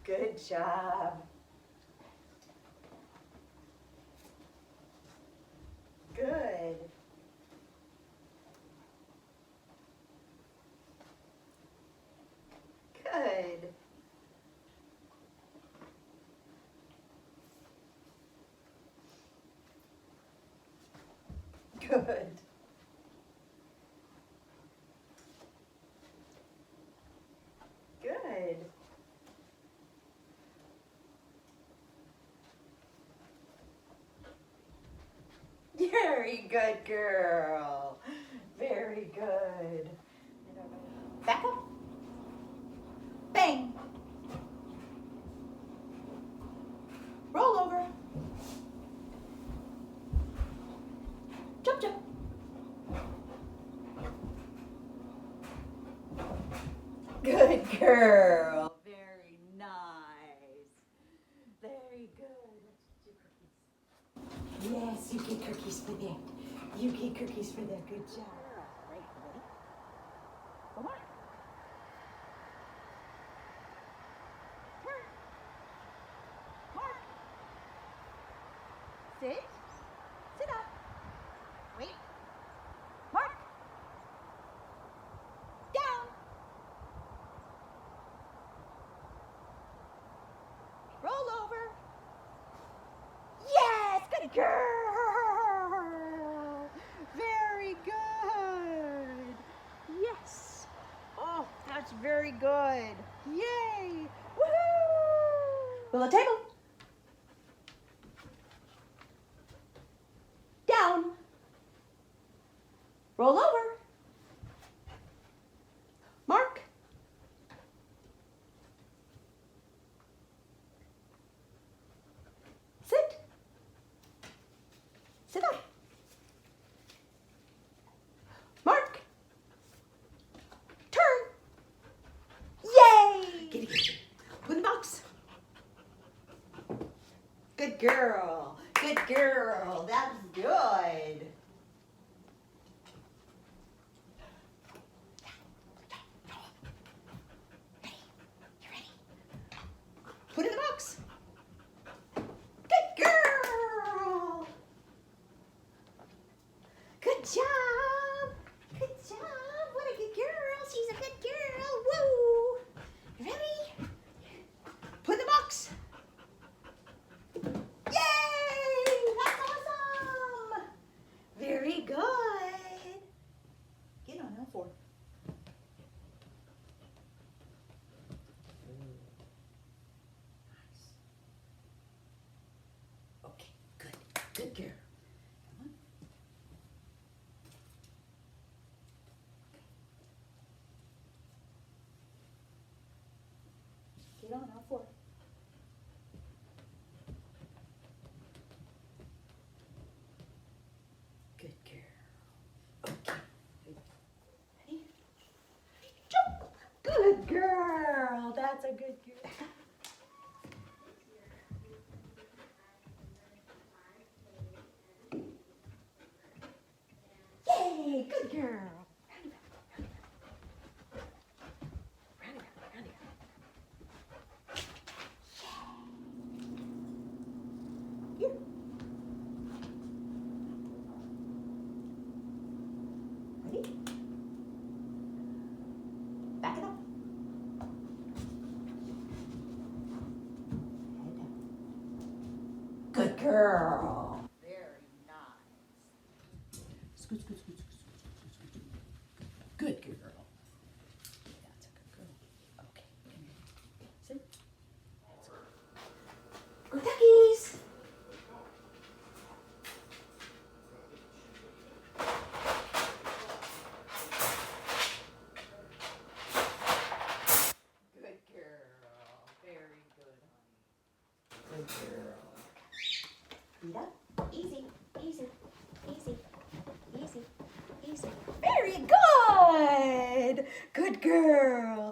Good job. Good. Good. Good. Good. Very good, girl. Very good. Back up. Bang. Roll over. Jump, jump. Good girl. Very nice. Very good. Yes, you get cookies for that. You get cookies for that. Good job. Right, ready? Come on. Turn. Mark. Sit. Sit up. Wait. Mark. Down. Roll over. Yes, good girl. Very good. Yes. Oh, that's very good. Yay. Woohoo. Pull the table. Down. Roll over. Mark. Sit. Sit up. Mark. Turn. Yay! Get it. Put in the box. Good girl. Good girl. That's good. Put it in the box. Good girl. Good job. Good job. What a good girl. She's a good girl. Woo. Ready? Put in the box. Yay! That's awesome. Very good. Get on all four. Okay, good. Good girl. Come on. Get on all four. Good girl. Okay. Ready? Jump. Good girl. That's a good girl. Yay, good girl. Round and round, round and round. Here. Ready? Back it up. Head down. Good girl. Very nice. Scoot, scoot, scoot, scoot, scoot, scoot, scoot. Good girl. That's a good girl. Okay. Sit. That's good. Go duckies. Good girl. Very good, honey. Good girl. Feet up. Easy, easy, easy, easy, easy. Very good. Good girl.